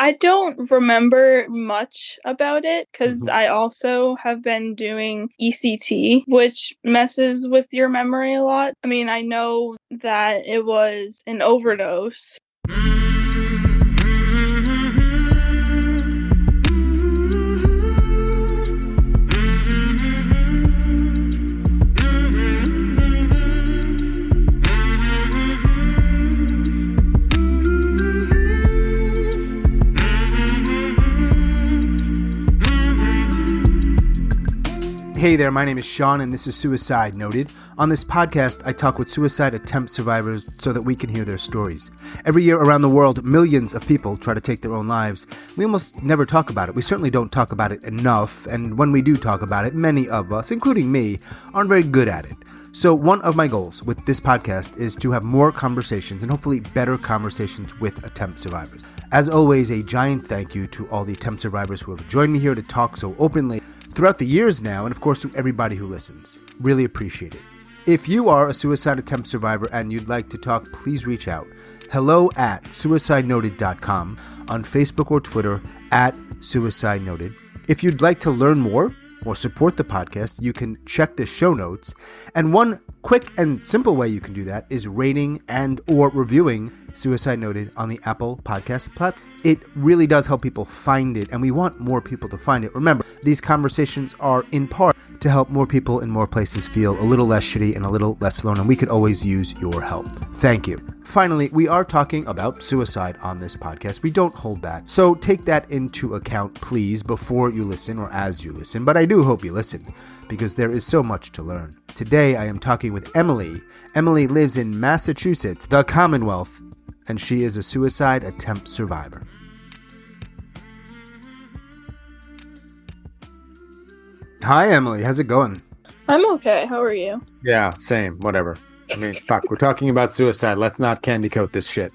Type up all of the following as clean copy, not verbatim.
I don't remember much about it because Mhm. I also have been doing ECT, which messes with your memory a lot. I mean, I know that it was an overdose. Hey there, my name is Sean and this is Suicide Noted. On this podcast, I talk with suicide attempt survivors so that we can hear their stories. Every year around the world, millions of people try to take their own lives. We almost never talk about it. We certainly don't talk about it enough, and when we do talk about it, many of us, including me, aren't very good at it. So one of my goals with this podcast is to have more conversations and hopefully better conversations with attempt survivors. As always, a giant thank you to all the attempt survivors who have joined me here to talk so openly throughout the years now, and of course to everybody who listens. Really appreciate it. If you are a suicide attempt survivor and you'd like to talk, please reach out. hello@suicidenoted.com, on Facebook or Twitter @suicidenoted. If you'd like to learn more or support the podcast, you can check the show notes. And one quick and simple way you can do that is rating and or reviewing Suicide Noted on the Apple Podcast platform. It really does help people find it, and we want more people to find it. Remember, these conversations are in part to help more people in more places feel a little less shitty and a little less alone, and we could always use your help. Thank you. Finally, we are talking about suicide on this podcast. We don't hold back. So take that into account, please, before you listen or as you listen. But I do hope you listen, because there is so much to learn. Today, I am talking with Emily. Emily lives in Massachusetts, the Commonwealth, and she is a suicide attempt survivor. Hi, Emily. How's it going? I'm okay. How are you? Yeah, same. Whatever. I mean, fuck, we're talking about suicide. Let's not candy coat this shit.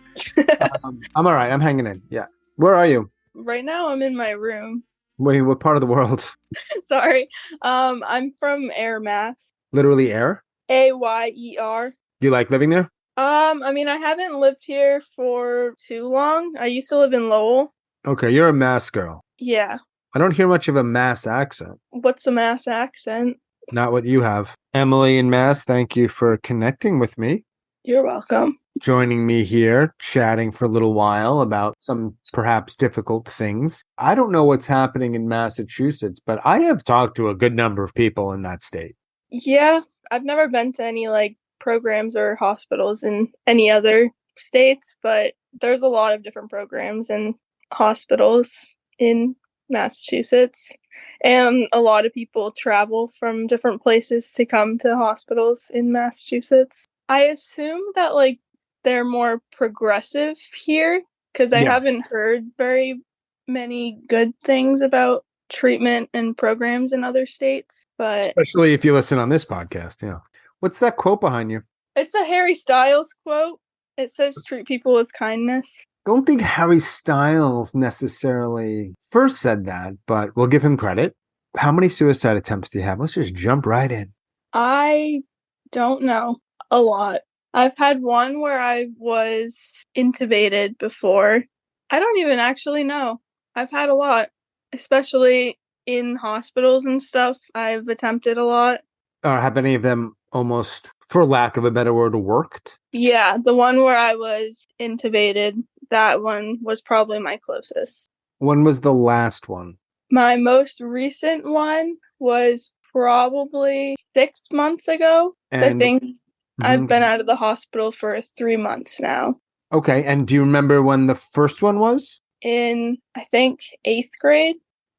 I'm all right. I'm hanging in. Yeah. Where are you? Right now, I'm in my room. Wait, what part of the world? Sorry. I'm from Air, Mass. Literally air? Ayer. You like living there? I mean, I haven't lived here for too long. I used to live in Lowell. Okay, you're a Mass girl. Yeah. I don't hear much of a Mass accent. What's a Mass accent? Not what you have. Emily in Mass, thank you for connecting with me. You're welcome. Joining me here, chatting for a little while about some perhaps difficult things. I don't know what's happening in Massachusetts, but I have talked to a good number of people in that state. Yeah, I've never been to any programs or hospitals in any other states, but there's a lot of different programs and hospitals in Massachusetts, and a lot of people travel from different places to come to hospitals in Massachusetts. I assume that they're more progressive here because I haven't heard very many good things about treatment and programs in other states, but Especially if you listen on this podcast, yeah. What's that quote behind you? it's a Harry Styles quote. It says treat people with kindness. I don't think Harry Styles necessarily first said that, but we'll give him credit. How many suicide attempts do you have? Let's just jump right in. I don't know. A lot. I've had one where I was intubated before. I don't even actually know. I've had a lot, especially in hospitals and stuff. I've attempted a lot. Have any of them almost, for lack of a better word, worked? Yeah, the one where I was intubated, that one was probably my closest. When was the last one? My most recent one was probably 6 months ago. So I think I've been out of the hospital for 3 months now. Okay, and do you remember when the first one was? In, I think, 8th grade.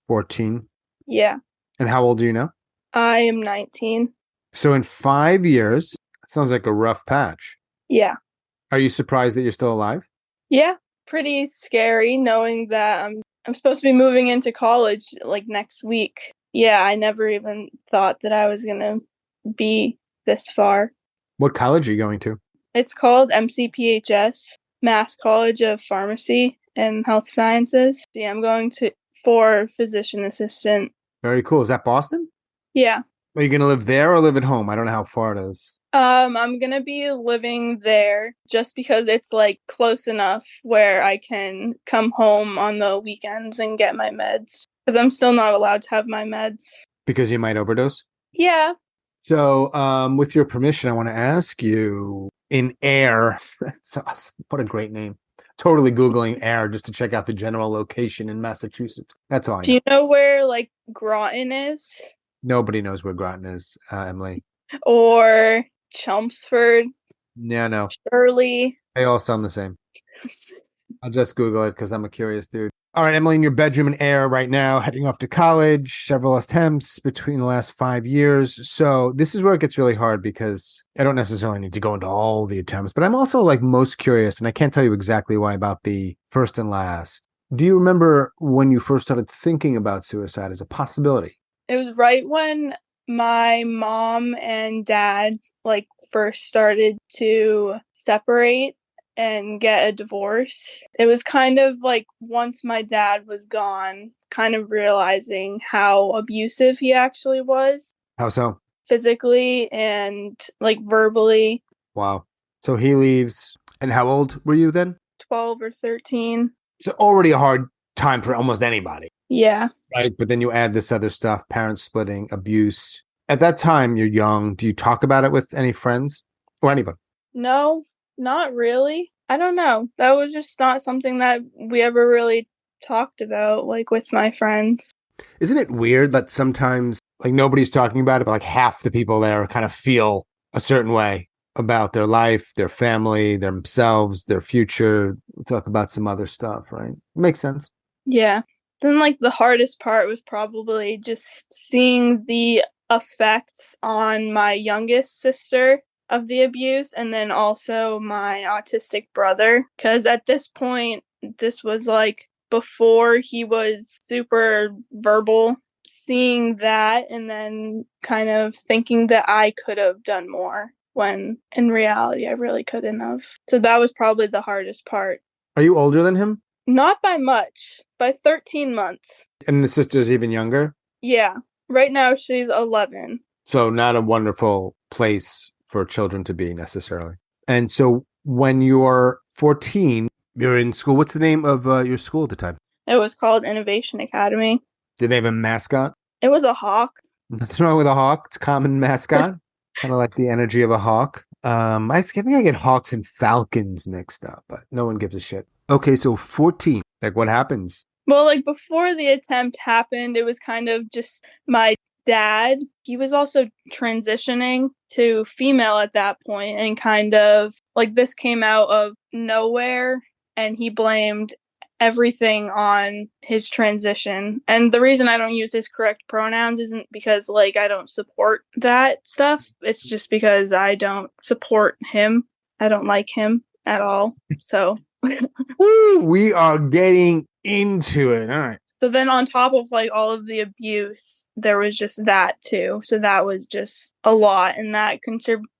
14. Yeah. And how old are you now? I am 19. So in 5 years, that sounds like a rough patch. Yeah. Are you surprised that you're still alive? Yeah. Pretty scary knowing that I'm supposed to be moving into college next week. Yeah, I never even thought that I was going to be this far. What college are you going to? It's called MCPHS, Mass College of Pharmacy and Health Sciences. Yeah, I'm going for physician assistant. Very cool. Is that Boston? Yeah. Are you going to live there or live at home? I don't know how far it is. I'm gonna be living there just because it's like close enough where I can come home on the weekends and get my meds. Because I'm still not allowed to have my meds. Because you might overdose? Yeah. So, with your permission, I want to ask you in Air. That's awesome. What a great name. Totally Googling Air just to check out the general location in Massachusetts. That's all I Do know. you know where like Groton is? Nobody knows where Groton is, Emily. Or Chelmsford, Yeah, no. Shirley? They all sound the same. I'll just Google it because I'm a curious dude. All right, Emily, in your bedroom in Air right now, heading off to college, several attempts between the last 5 years. So this is where it gets really hard because I don't necessarily need to go into all the attempts, but I'm also like most curious, and I can't tell you exactly why about the first and last. Do you remember when you first started thinking about suicide as a possibility? It was right when my mom and dad like first started to separate and get a divorce. It was kind of like once my dad was gone, kind of realizing how abusive he actually was How so? physically and like verbally. Wow. So he leaves. And how old were you then? 12 or 13. So already a hard time for almost anybody. Yeah. Right. But then you add this other stuff, parents splitting, abuse. At that time, you're young. Do you talk about it with any friends or anybody? No, not really. I don't know. That was just not something that we ever really talked about, like with my friends. Isn't it weird that sometimes like nobody's talking about it, but like half the people there kind of feel a certain way about their life, their family, themselves, their future. We'll talk about some other stuff, right? Makes sense. Yeah. Then, like, the hardest part was probably just seeing the effects on my youngest sister of the abuse and then also my autistic brother. Because at this point, this was like before he was super verbal. Seeing that and then kind of thinking that I could have done more when in reality I really couldn't have. So that was probably the hardest part. Are you older than him? Not by much, by 13 months. And the sister's even younger? Yeah. Right now she's 11. So not a wonderful place for children to be necessarily. And so when you're 14, you're in school. What's the name of your school at the time? It was called Innovation Academy. Did they have a mascot? It was a hawk. Nothing wrong with a hawk. It's a common mascot. Kind of like the energy of a hawk. I think I get hawks and falcons mixed up, but no one gives a shit. Okay, so 14. Like what happens? Well, like before the attempt happened, it was kind of just my dad. He was also transitioning to female at that point and kind of like this came out of nowhere and he blamed everything on his transition. And the reason I don't use his correct pronouns isn't because like I don't support that stuff. It's just because I don't support him. I don't like him at all. So Woo, we are getting into it. All right. so then on top of like all of the abuse, there was just that too. So that was just a lot and that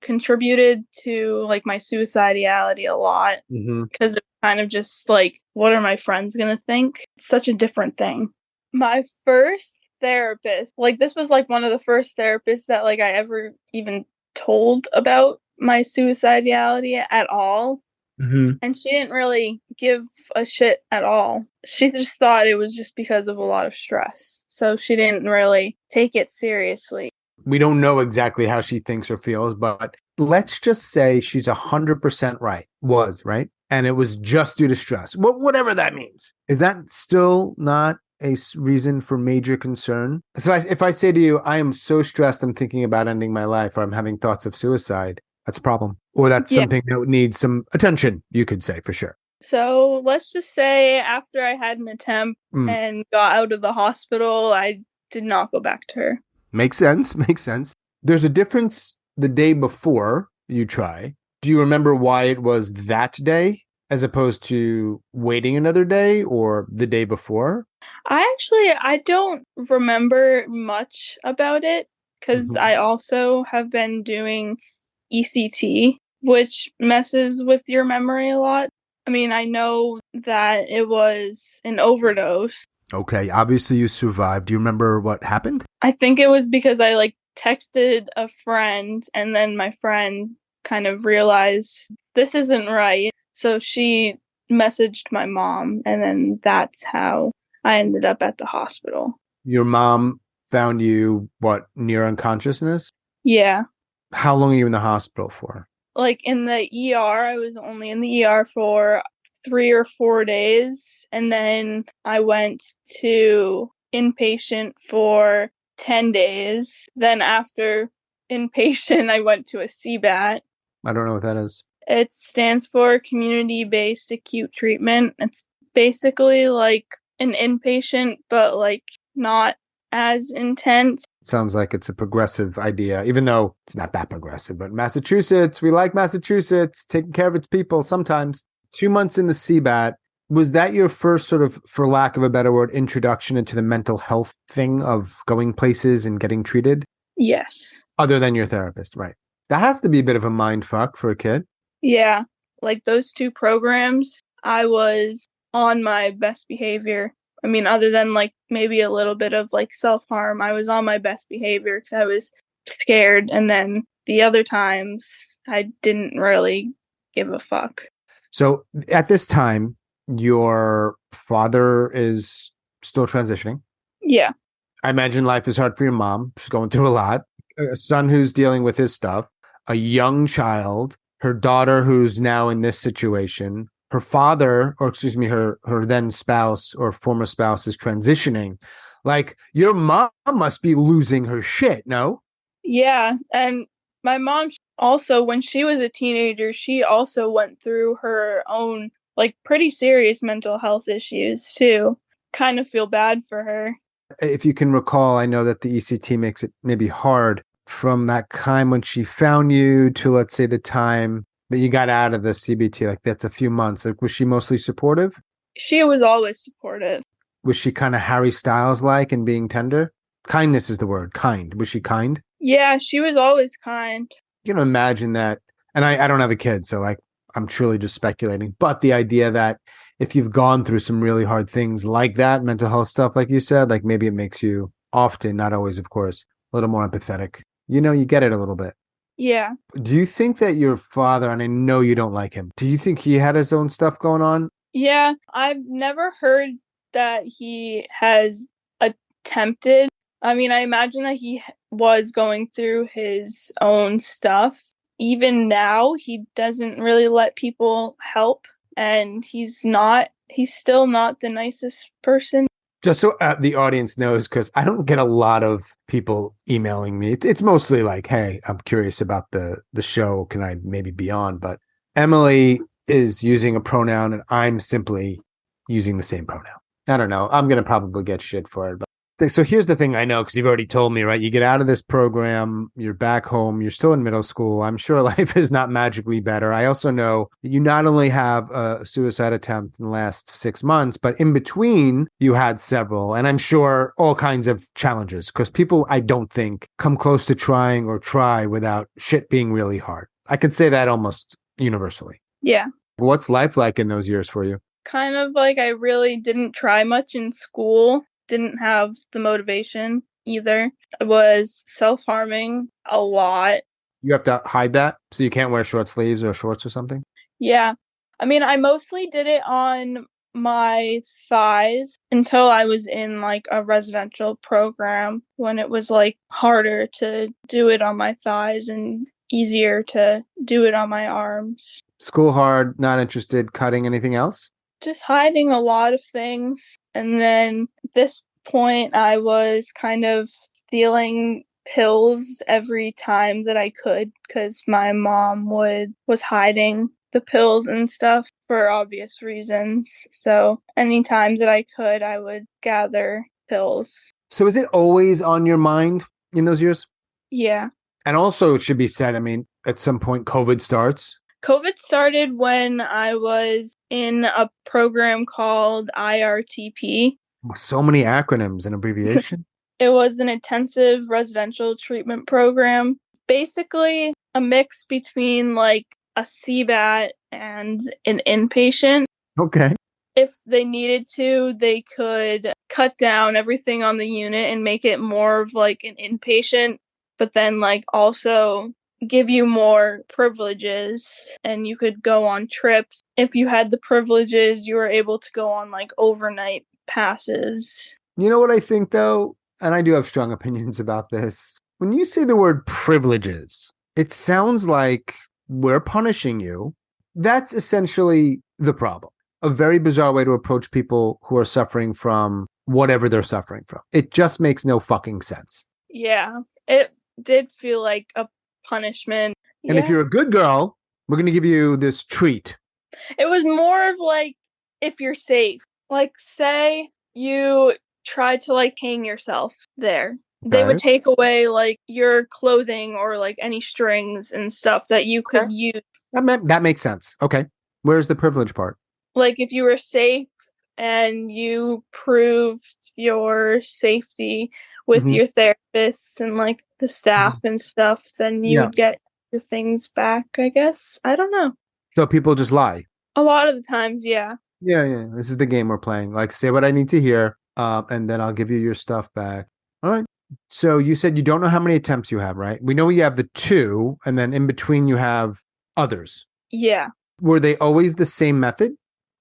contributed to like my suicidality a lot because it kind of just like, what are my friends going to think? It's such a different thing. My first therapist, like this was like one of the first therapists that like I ever even told about my suicidality at all. And she didn't really give a shit at all. She just thought it was just because of a lot of stress. So she didn't really take it seriously. We don't know exactly how she thinks or feels, but let's just say she's 100% right. Was, right? And it was just due to stress. Whatever that means. Is that still not a reason for major concern? So if I say to you, I am so stressed, I'm thinking about ending my life, or I'm having thoughts of suicide, that's a problem. Or that's something that needs some attention, you could say for sure. So let's just say after I had an attempt and got out of the hospital, I did not go back to her. Makes sense. Makes sense. There's a difference the day before you try. Do you remember why it was that day as opposed to waiting another day or the day before? I don't remember much about it because I also have been doing ECT, which messes with your memory a lot. I mean, I know that it was an overdose. Okay, obviously you survived. Do you remember what happened? I think it was because I like texted a friend, and then my friend kind of realized this isn't right. So she messaged my mom, and then that's how I ended up at the hospital. Your mom found you, what, near unconsciousness? Yeah. How long are you in the hospital for? Like in the ER, I was only in the ER for 3 or 4 days. And then I went to inpatient for 10 days. Then after inpatient, I went to a CBAT. I don't know what that is. It stands for community-based acute treatment. It's basically like an inpatient, but like not as intense. It sounds like it's a progressive idea, even though it's not that progressive. But Massachusetts, we like Massachusetts, taking care of its people sometimes. 2 months in the CBAT. Was that your first sort of, for lack of a better word, introduction into the mental health thing of going places and getting treated? Yes. Other than your therapist, right? That has to be a bit of a mind fuck for a kid. Yeah. Like those 2 programs, I was on my best behavior. I mean, other than like maybe a little bit of like self-harm, I was on my best behavior because I was scared. And then the other times, I didn't really give a fuck. So at this time, your father is still transitioning. Yeah. I imagine life is hard for your mom. She's going through a lot. A son who's dealing with his stuff, a young child, her daughter who's now in this situation, her father, or excuse me, her then spouse or former spouse is transitioning. Like, your mom must be losing her shit, no? Yeah. And my mom also, when she was a teenager, she also went through her own like pretty serious mental health issues too. Kind of feel bad for her. If you can recall, I know that the ECT makes it maybe hard from that time when she found you to, let's say, the time that you got out of the CBT. Like, that's a few months. Like, was she mostly supportive? She was always supportive. Was she kind of Harry Styles like and being tender? Kindness is the word. Kind. Was she kind? Yeah, she was always kind. You know, imagine that. And I don't have a kid, so like, I'm truly just speculating. But the idea that if you've gone through some really hard things like that, mental health stuff, like you said, like maybe it makes you often, not always, of course, a little more empathetic. You know, you get it a little bit. Yeah. Do you think that your father, and I know you don't like him, do you think he had his own stuff going on? Yeah, I've never heard that he has attempted. I mean, I imagine that he was going through his own stuff. Even now, he doesn't really let people help, and he's still not the nicest person. Just so the audience knows, because I don't get a lot of people emailing me. It's mostly like, hey, I'm curious about the show. Can I maybe be on? But Emily is using a pronoun and I'm simply using the same pronoun. I don't know. I'm going to probably get shit for it. But so here's the thing I know, because you've already told me, right? You get out of this program, you're back home, you're still in middle school. I'm sure life is not magically better. I also know that you not only have a suicide attempt in the last 6 months, but in between you had several, and I'm sure all kinds of challenges, because people, I don't think, come close to trying or try without shit being really hard. I could say that almost universally. Yeah. What's life like in those years for you? Kind of like I really didn't try much in school. Didn't have the motivation either. I was self-harming a lot. You have to hide that, so you can't wear short sleeves or shorts or something? Yeah. I mean, I mostly did it on my thighs until I was in like a residential program, when it was like harder to do it on my thighs and easier to do it on my arms. School hard, not interested, cutting anything else? Just hiding a lot of things. And then at this point, I was kind of stealing pills every time that I could, because my mom was hiding the pills and stuff for obvious reasons. So anytime that I could, I would gather pills. So is it always on your mind in those years? Yeah. And also, it should be said, I mean, at some point, COVID starts. COVID started when I was in a program called IRTP. So many acronyms and abbreviations. It was an intensive residential treatment program. Basically, a mix between like a CBAT and an inpatient. Okay. If they needed to, they could cut down everything on the unit and make it more of like an inpatient but then like also give you more privileges, and you could go on trips. If you had the privileges, you were able to go on like overnight passes. You know what I think though, and I do have strong opinions about this. When you say the word privileges, it sounds like we're punishing you. That's essentially the problem. A very bizarre way to approach people who are suffering from whatever they're suffering from. It just makes no fucking sense. Yeah, it did feel like a punishment. And if you're a good girl, we're going to give you this treat. It was more of like, if you're safe. Like, say you tried to like hang yourself there. They would take away like your clothing or like any strings and stuff that you could use. That makes sense. Okay. Where's the privilege part? Like if you were safe and you proved your safety with your therapists and like the staff and stuff, then you would get your things back, I guess. I don't know. So people just lie. A lot of the times, yeah. Yeah. This is the game we're playing. Like, say what I need to hear, and then I'll give you your stuff back. All right. So you said you don't know how many attempts you have, right? We know you have the 2, and then in between you have others. Yeah. Were they always the same method?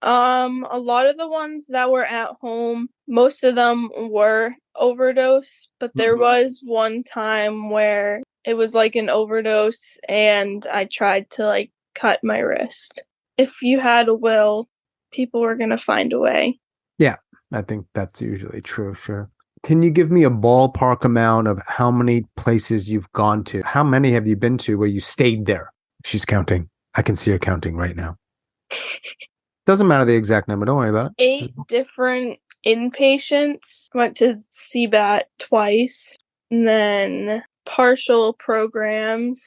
A lot of the ones that were at home, most of them were overdose, but there was one time where it was like an overdose and I tried to like cut my wrist. If you had a will, people were going to find a way. Yeah, I think that's usually true, sure. Can you give me a ballpark amount of how many places you've gone to? How many have you been to where you stayed there? She's counting. I can see her counting right now. Doesn't matter the exact number. Don't worry about it. 8 different inpatients. Went to CBAT twice. And then partial programs,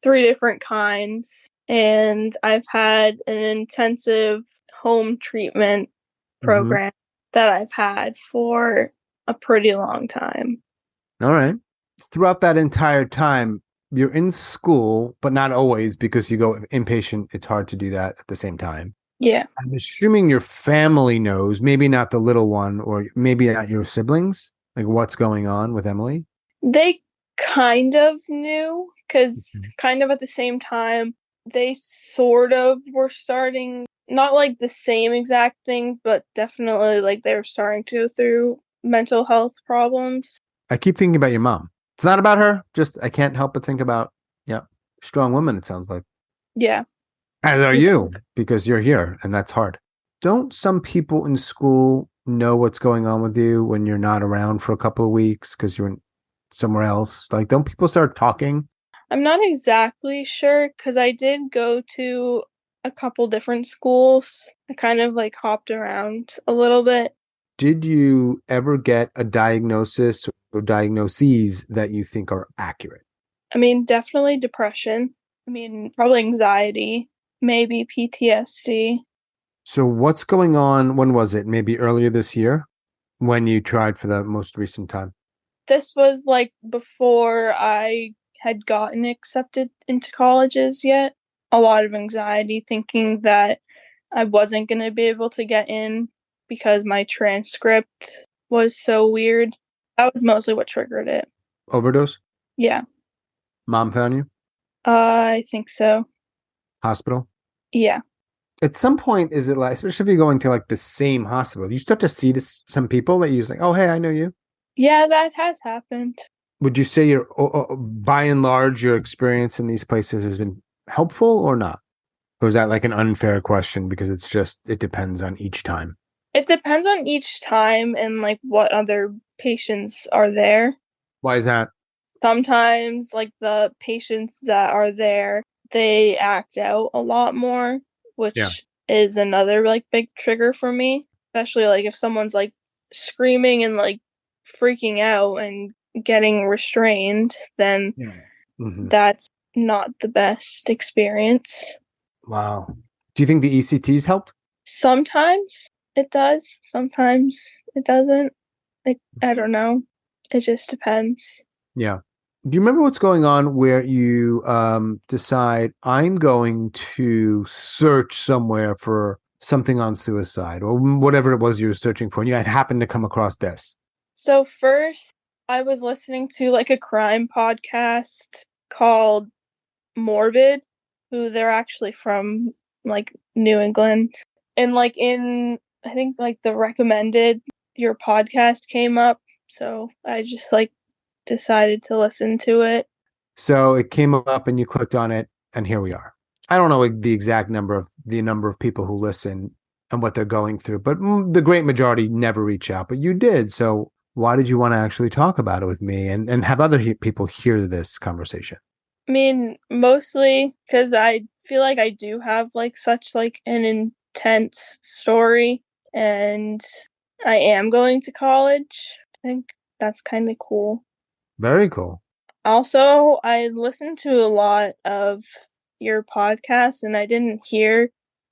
3 different kinds. And I've had an intensive home treatment program that I've had for a pretty long time. All right. Throughout that entire time, you're in school, but not always, because you go inpatient. It's hard to do that at the same time. Yeah. I'm assuming your family knows, maybe not the little one, or maybe not your siblings, like what's going on with Emily. They kind of knew, because kind of at the same time, they sort of were starting, not like the same exact things, but definitely like they were starting to go through mental health problems. I keep thinking about your mom. It's not about her. Just, I can't help but think about, strong woman, it sounds like. Yeah. As are you, because you're here, and that's hard. Don't some people in school know what's going on with you when you're not around for a couple of weeks because you're somewhere else? Like, don't people start talking? I'm not exactly sure, because I did go to a couple different schools. I kind of like hopped around a little bit. Did you ever get a diagnosis or diagnoses that you think are accurate? I mean, definitely depression. I mean, probably anxiety, maybe PTSD. So what's going on? When was it? Maybe earlier this year when you tried for the most recent time? This was like before I had gotten accepted into colleges yet. A lot of anxiety, thinking that I wasn't going to be able to get in because my transcript was so weird. That was mostly what triggered it. Overdose? Yeah. Mom found you? I think so. Hospital? Yeah. At some point, is it like, especially if you're going to like the same hospital, you start to see some people that you're like, oh, hey, I know you. Yeah, that has happened. Would you say by and large, your experience in these places has been helpful or not? Or is that like an unfair question because it depends on each time? It depends on each time and like what other patients are there. Why is that? Sometimes like the patients that are there, they act out a lot more, which is another like big trigger for me, especially like if someone's like screaming and like freaking out and getting restrained, then that's not the best experience. Wow. Do you think the ECTs helped? Sometimes it does. Sometimes it doesn't. I don't know. It just depends. Yeah. Do you remember what's going on where you decide I'm going to search somewhere for something on suicide or whatever it was you were searching for, and you had happened to come across this? So first, I was listening to like a crime podcast called Morbid, who they're actually from like New England. And like in I think like the recommended your podcast came up, so I just like decided to listen to it. So it came up and you clicked on it, and here we are. I don't know the exact number of people who listen and what they're going through, but the great majority never reach out. But you did. So why did you want to actually talk about it with me and have other people hear this conversation? I mean, mostly because I feel like I do have like such like an intense story, and I am going to college. I think that's kind of cool. Very cool. Also, I listened to a lot of your podcast, and I didn't hear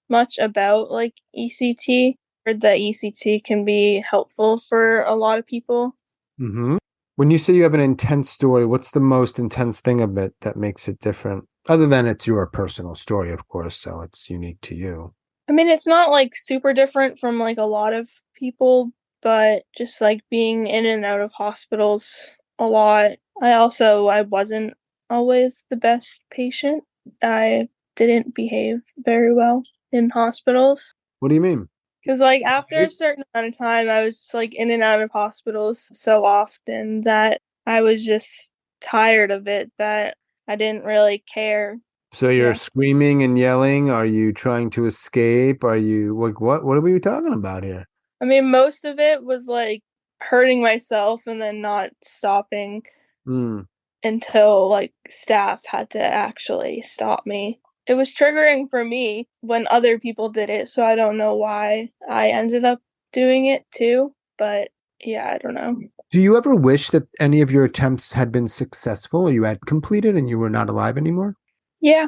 much about like ECT. Heard that ECT can be helpful for a lot of people. Mm-hmm. When you say you have an intense story, what's the most intense thing of it that makes it different? Other than it's your personal story, of course, so it's unique to you. I mean, it's not like super different from like a lot of people, but just like being in and out of hospitals a lot. I wasn't always the best patient. I didn't behave very well in hospitals. What do you mean? Because like after a certain amount of time, I was just like in and out of hospitals so often that I was just tired of it, that I didn't really care. So you're Yeah. screaming and yelling. Are you trying to escape? Are you like what are we talking about here? I mean, most of it was like hurting myself and then not stopping Mm. until like staff had to actually stop me. It was triggering for me when other people did it, so I don't know why I ended up doing it too, but yeah, I don't know. Do you ever wish that any of your attempts had been successful or you had completed and you were not alive anymore? Yeah,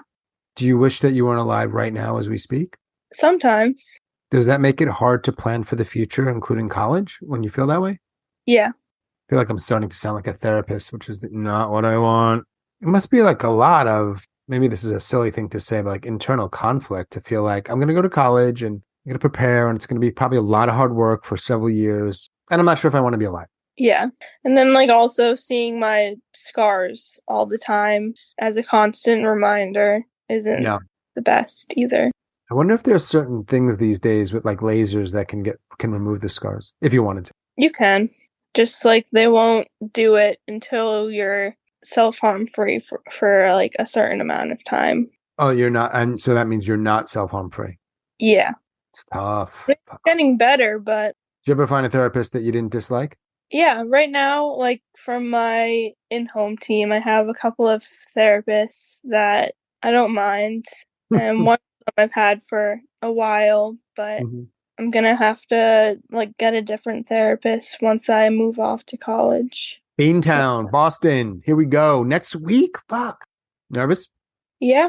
Do you wish that you weren't alive right now as we speak? sometimes. Does that make it hard to plan for the future, including college, when you feel that way? Yeah. I feel like I'm starting to sound like a therapist, which is not what I want. It must be like a lot of, maybe this is a silly thing to say, but like internal conflict to feel like I'm going to go to college and I'm going to prepare and it's going to be probably a lot of hard work for several years. And I'm not sure if I want to be alive. Yeah. And then like also seeing my scars all the time as a constant reminder isn't Yeah. the best either. I wonder if there's certain things these days with like lasers that can remove the scars if you wanted to. You can. Just like they won't do it until you're self-harm free for like a certain amount of time. Oh, you're not, and so that means you're not self-harm free. Yeah. It's tough. It's getting better, but Did you ever find a therapist that you didn't dislike? yeah, right now, like from my in-home team, I have a couple of therapists that I don't mind. And one of them I've had for a while, but Mhm. I'm gonna have to like get a different therapist once I move off to college. Beantown, Boston. Here we go. Next week. Fuck. Nervous? Yeah.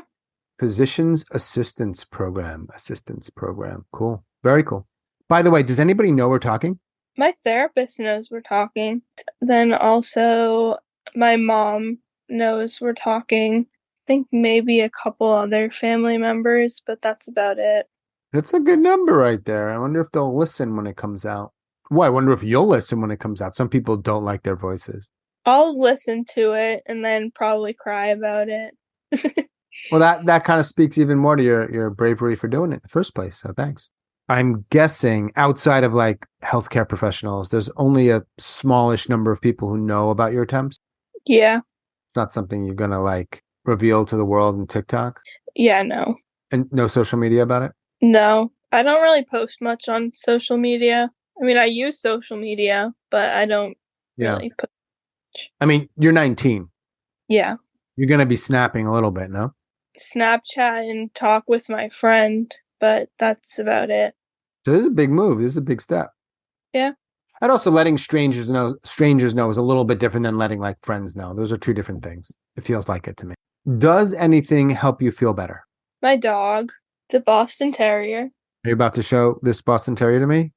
Physician's Assistance Program. Assistance Program. Cool. Very cool. By the way, does anybody know we're talking? My therapist knows we're talking. Then also my mom knows we're talking. I think maybe a couple other family members, but that's about it. That's a good number right there. I wonder if they'll listen when it comes out. Well, I wonder if you'll listen when it comes out. Some people don't like their voices. I'll listen to it and then probably cry about it. Well, that kind of speaks even more to your bravery for doing it in the first place. So thanks. I'm guessing outside of like healthcare professionals, there's only a smallish number of people who know about your attempts. Yeah. It's not something you're gonna like reveal to the world in TikTok Yeah, no. and no social media about it. No. I don't really post much on social media. I mean, I use social media, but I don't Yeah. really post. I mean, you're 19. Yeah. You're gonna be snapping a little bit, no? Snapchat and talk with my friend, but that's about it. So this is a big move. This is a big step. Yeah. And also letting strangers know is a little bit different than letting like friends know. Those are two different things. It feels like it to me. Does anything help you feel better? My dog, the Boston Terrier. Are you about to show this Boston Terrier to me?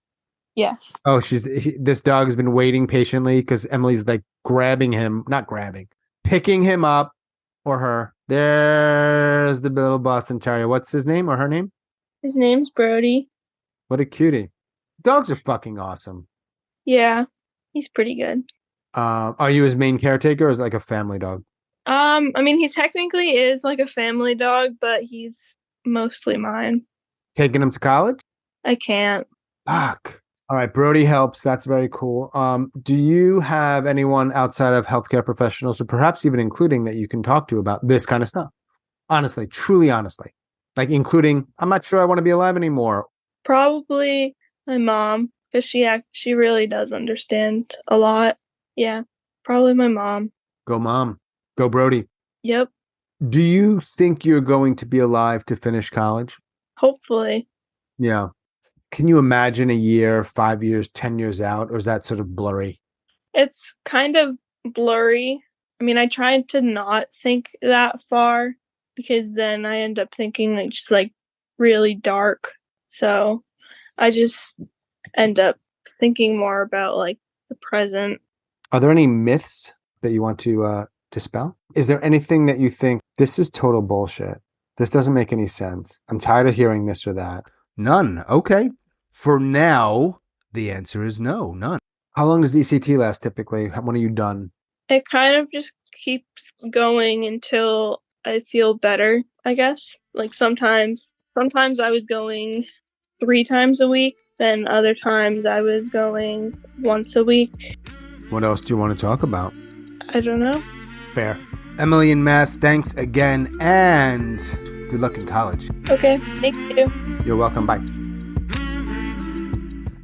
Yes. Oh, this dog has been waiting patiently because Emily's like picking him up or her. There's the little Boston Terrier. What's his name or her name? His name's Brody. What a cutie. Dogs are fucking awesome. Yeah, he's pretty good. Are you his main caretaker or is it like a family dog? I mean, he technically is like a family dog, but he's mostly mine. Taking him to college? I can't. Fuck. All right, Brody helps. That's very cool. Do you have anyone outside of healthcare professionals, or perhaps even including that you can talk to about this kind of stuff? Honestly, truly honestly. Like including, I'm not sure I want to be alive anymore. Probably my mom, because she really does understand a lot. Yeah, probably my mom. Go mom. Go Brody. Yep, Do you think you're going to be alive to finish college? hopefully. Yeah. Can you imagine a year, 5 years, 10 years out, or is that sort of blurry? It's kind of blurry. I mean, I tried to not think that far because then I end up thinking like just like really dark. So I just end up thinking more about like the present. Are there any myths that you want to dispel? Is there anything that you think this is total bullshit? This doesn't make any sense. I'm tired of hearing this or that. None. Okay. For now, the answer is no, none. How long does ECT last typically? When are you done? It kind of just keeps going until I feel better, I guess. Like sometimes I was going 3 times a week, then other times I was going once a week. What else do you want to talk about? I don't know. Fair. Emily and Mass, thanks again, and good luck in college. Okay, thank you. You're welcome. Bye.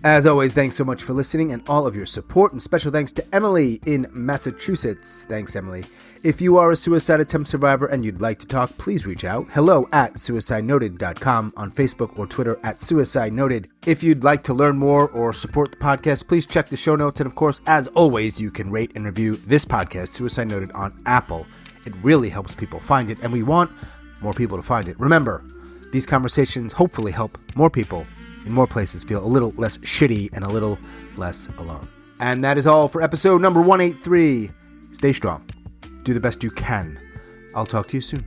As always, thanks so much for listening and all of your support, and special thanks to Emily in Massachusetts. Thanks, Emily. If you are a suicide attempt survivor and you'd like to talk, please reach out. hello@suicidenoted.com, on Facebook or Twitter @suicidenoted. If you'd like to learn more or support the podcast, please check the show notes. And of course, as always, you can rate and review this podcast, Suicide Noted, on Apple. It really helps people find it, and we want more people to find it. Remember, these conversations hopefully help more people in more places feel a little less shitty and a little less alone. And that is all for episode number 183. Stay strong. Do the best you can. I'll talk to you soon.